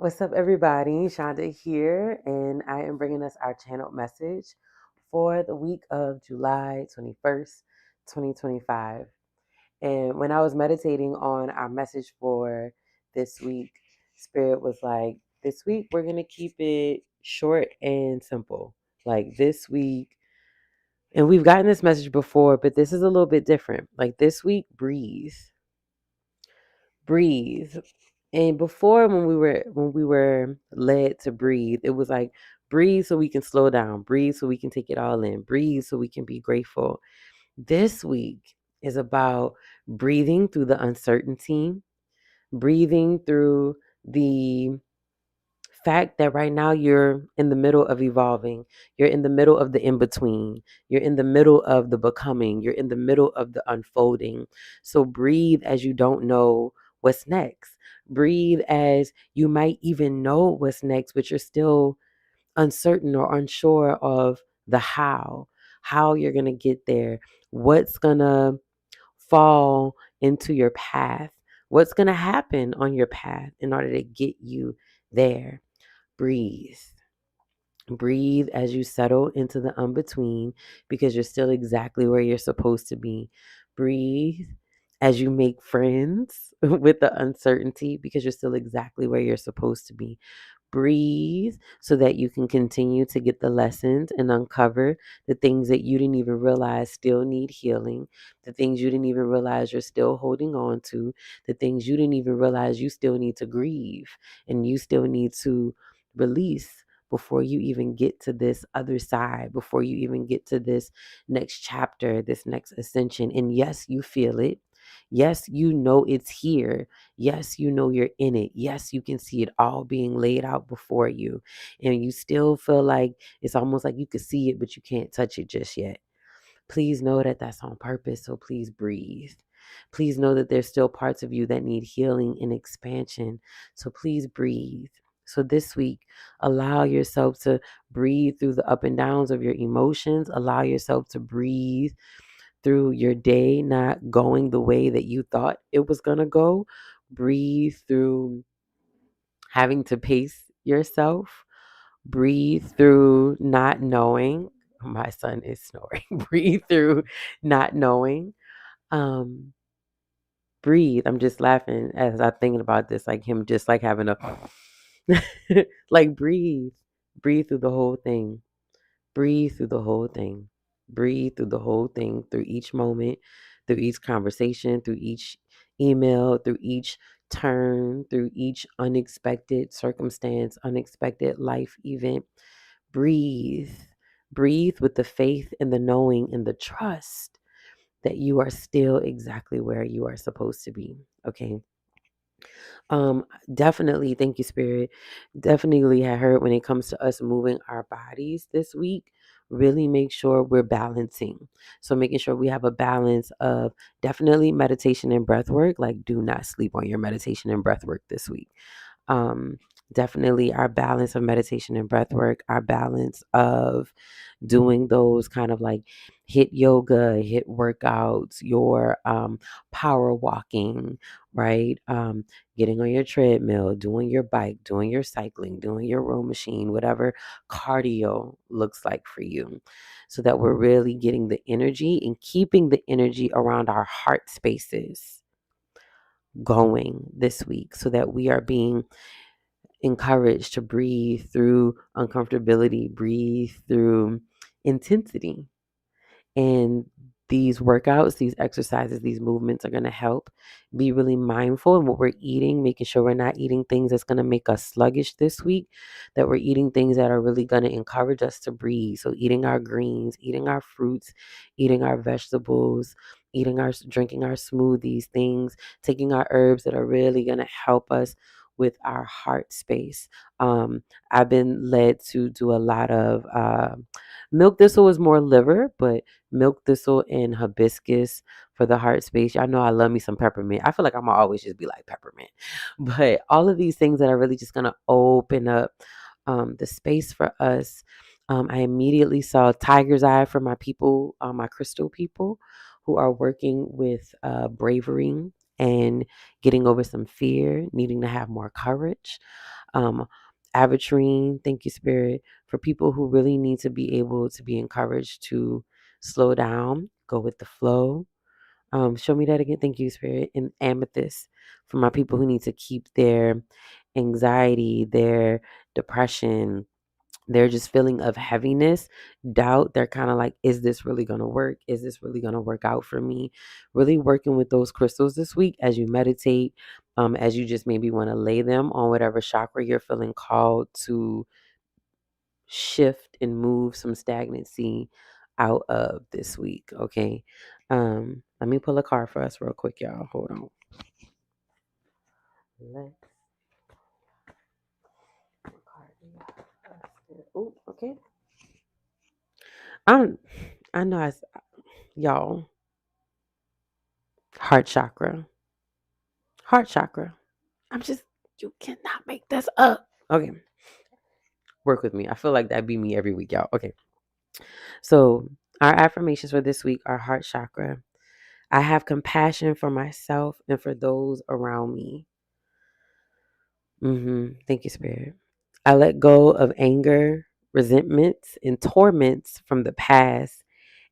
What's up, everybody? Shonda here, and I am bringing us our channeled message for the week of July 21st, 2025. And when I was meditating on our message for this week, Spirit was like, this week we're going to keep it short and simple. Like this week, and we've gotten this message before, but this is a little bit different. Like this week, breathe. Breathe. And before when we were led to breathe, it was like breathe so we can slow down, breathe so we can take it all in, breathe so we can be grateful. This week is about breathing through the uncertainty, breathing through the fact that right now you're in the middle of evolving, you're in the middle of the in between, you're in the middle of the becoming, you're in the middle of the unfolding. So breathe as you don't know what's next. Breathe as you might even know what's next, but you're still uncertain or unsure of the how you're going to get there, what's going to fall into your path, what's going to happen on your path in order to get you there. Breathe. Breathe as you settle into the in-between because you're still exactly where you're supposed to be. Breathe as you make friends with the uncertainty because you're still exactly where you're supposed to be. Breathe so that you can continue to get the lessons and uncover the things that you didn't even realize still need healing, the things you didn't even realize you're still holding on to, the things you didn't even realize you still need to grieve and you still need to release before you even get to this other side, before you even get to this next chapter, this next ascension. And yes, you feel it. Yes, you know it's here. Yes, you know you're in it. Yes, you can see it all being laid out before you. And you still feel like it's almost like you could see it, but you can't touch it just yet. Please know that that's on purpose. So please breathe. Please know that there's still parts of you that need healing and expansion. So please breathe. So this week, allow yourself to breathe through the up and downs of your emotions. Allow yourself to breathe through your day not going the way that you thought it was going to go. Breathe through having to pace yourself. Breathe through not knowing. My son is snoring. Breathe through not knowing. Um, Breathe. I'm just laughing as I'm thinking about this, like him just like having a like breathe. Breathe through the whole thing. Breathe through the whole thing. Breathe through the whole thing, through each moment, through each conversation, through each email, through each turn, through each unexpected circumstance, unexpected life event. Breathe. Breathe with the faith and the knowing and the trust that you are still exactly where you are supposed to be. Okay. Definitely, thank you, Spirit. Definitely had heard when it comes to us moving our bodies this week, really make sure we're balancing. So making sure we have a balance of definitely meditation and breath work. Like do not sleep on your meditation and breath work this week. Um, Definitely our balance of meditation and breath work, our balance of doing those kind of like hit yoga, hit workouts, your power walking, right? Getting on your treadmill, doing your bike, doing your cycling, doing your row machine, whatever cardio looks like for you, so that we're really getting the energy and keeping the energy around our heart spaces going this week so that we are being encouraged to breathe through uncomfortability, breathe through intensity. And these workouts, these exercises, these movements are going to help. Be really mindful in what we're eating, making sure we're not eating things that's going to make us sluggish this week, that we're eating things that are really going to encourage us to breathe. So eating our greens, eating our fruits, eating our vegetables, drinking our smoothies, things, taking our herbs that are really going to help us with our heart space. I've been led to do a lot of milk thistle is more liver, but milk thistle and hibiscus for the heart space. Y'all know I love me some peppermint. I feel like I'm gonna always just be like peppermint. But all of these things that are really just gonna open up the space for us. I immediately saw tiger's eye for my people, my crystal people who are working with bravery and getting over some fear, needing to have more courage. Um, Avitrine, thank you, Spirit, for people who really need to be able to be encouraged to slow down, go with the flow. Show me that again. Thank you, Spirit. And Amethyst, for my people who need to keep their anxiety, their depression, their just feeling of heaviness, doubt. They're kind of like, is this really going to work? Is this really going to work out for me? Really working with those crystals this week as you meditate, as you just maybe want to lay them on whatever chakra you're feeling called to shift and move some stagnancy out of this week. Okay. Let me pull a card for us real quick, y'all. Hold on. Let's oh, okay. I'm I know y'all. Heart chakra. Heart chakra. You cannot make this up. Okay. Work with me. I feel like that be me every week, y'all. Okay. So our affirmations for this week are heart chakra. I have compassion for myself and for those around me. Thank you, Spirit. I let go of anger, resentments, and torments from the past,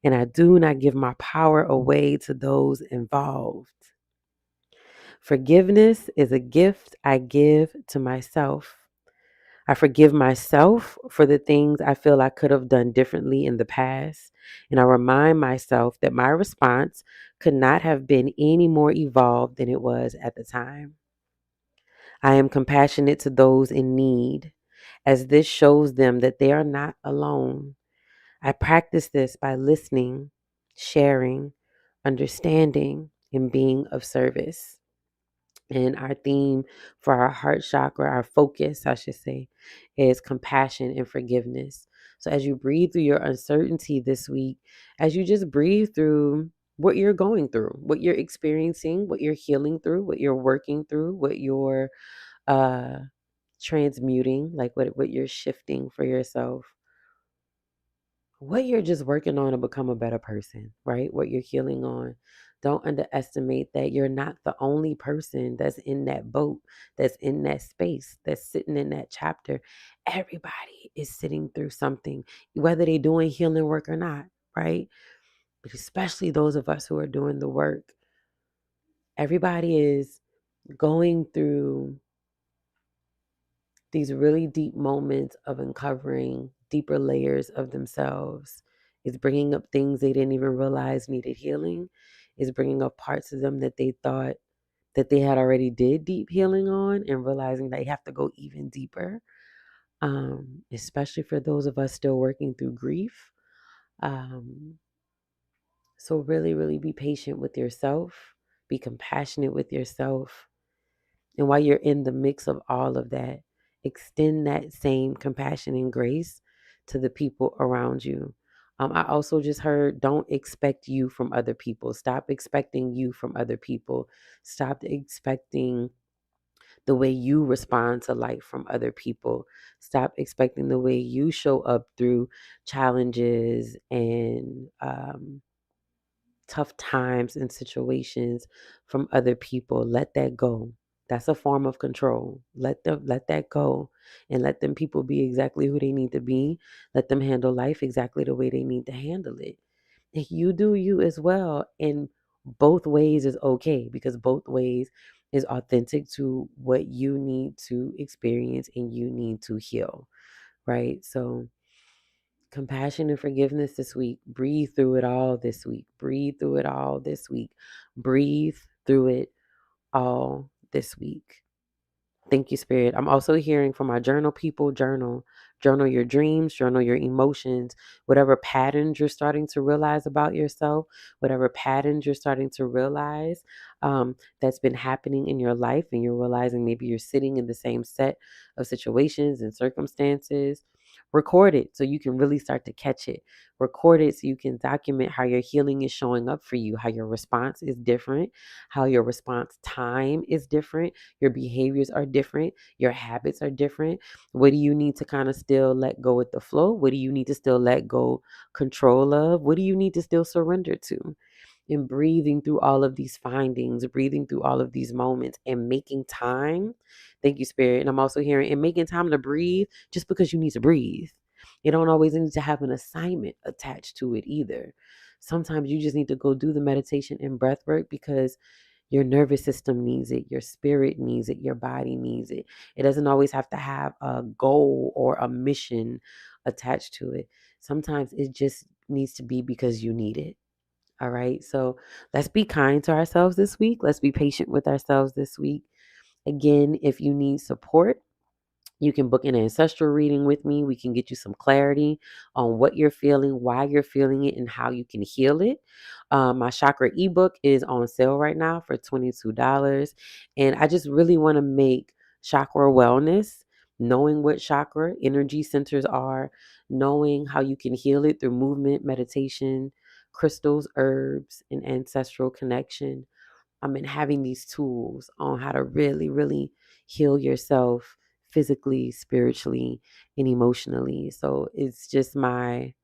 and I do not give my power away to those involved. Forgiveness is a gift I give to myself. I forgive myself for the things I feel I could have done differently in the past, and I remind myself that my response could not have been any more evolved than it was at the time. I am compassionate to those in need, as this shows them that they are not alone. I practice this by listening, sharing, understanding, and being of service. And our theme for our heart chakra, our focus, I should say, is compassion and forgiveness. So as you breathe through your uncertainty this week, as you just breathe through what you're going through, what you're experiencing, what you're healing through, what you're working through, what you're uh transmuting, like what you're shifting for yourself, what you're just working on to become a better person, right? What you're healing on. Don't underestimate that you're not the only person that's in that boat, that's in that space, that's sitting in that chapter. Everybody is sitting through something, whether they're doing healing work or not, right? But especially those of us who are doing the work. Everybody is going through these really deep moments of uncovering deeper layers of themselves. Is bringing up things they didn't even realize needed healing. Is bringing up parts of them that they thought that they had already did deep healing on, and realizing they have to go even deeper. Especially for those of us still working through grief. Um, so really, really be patient with yourself. Be compassionate with yourself. And while you're in the mix of all of that, extend that same compassion and grace to the people around you. I also just heard, don't expect you from other people. Stop expecting you from other people. Stop expecting the way you respond to life from other people. Stop expecting the way you show up through challenges and tough times and situations from other people. Let that go. That's a form of control. Let that go, and let them people be exactly who they need to be. Let them handle life exactly the way they need to handle it. And you do you as well. And both ways is okay, because both ways is authentic to what you need to experience and you need to heal. Right? So compassion and forgiveness this week. Breathe through it all this week. Breathe through it all this week. Breathe through it all this week. Thank you, Spirit. I'm also hearing from my journal people, journal your dreams, journal your emotions, whatever patterns you're starting to realize about yourself, whatever patterns you're starting to realize that's been happening in your life, and you're realizing maybe you're sitting in the same set of situations and circumstances. Record it so you can really start to catch it. Record it so you can document how your healing is showing up for you, how your response is different, how your response time is different, your behaviors are different, your habits are different. What do you need to kind of still let go with the flow? What do you need to still let go control of? What do you need to still surrender to? and breathing through all of these findings, breathing through all of these moments and making time. Thank you, Spirit. And I'm also hearing and making time to breathe just because you need to breathe. You don't always need to have an assignment attached to it either. Sometimes you just need to go do the meditation and breath work because your nervous system needs it, your spirit needs it, your body needs it. It doesn't always have to have a goal or a mission attached to it. Sometimes it just needs to be because you need it. All right. So let's be kind to ourselves this week. Let's be patient with ourselves this week. Again, if you need support, you can book an ancestral reading with me. We can get you some clarity on what you're feeling, why you're feeling it, and how you can heal it. My chakra ebook is on sale right now for $22. And I just really want to make chakra wellness, knowing what chakra energy centers are, knowing how you can heal it through movement, meditation, crystals, herbs, and ancestral connection. I mean, having these tools on how to really, really heal yourself physically, spiritually, and emotionally. So it's just my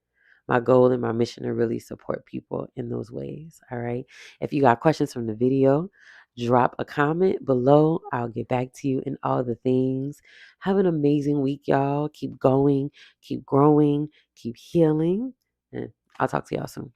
goal and my mission to really support people in those ways. All right. If you got questions from the video, drop a comment below. I'll get back to you in all the things. Have an amazing week, y'all. Keep going, keep growing, keep healing. And I'll talk to y'all soon.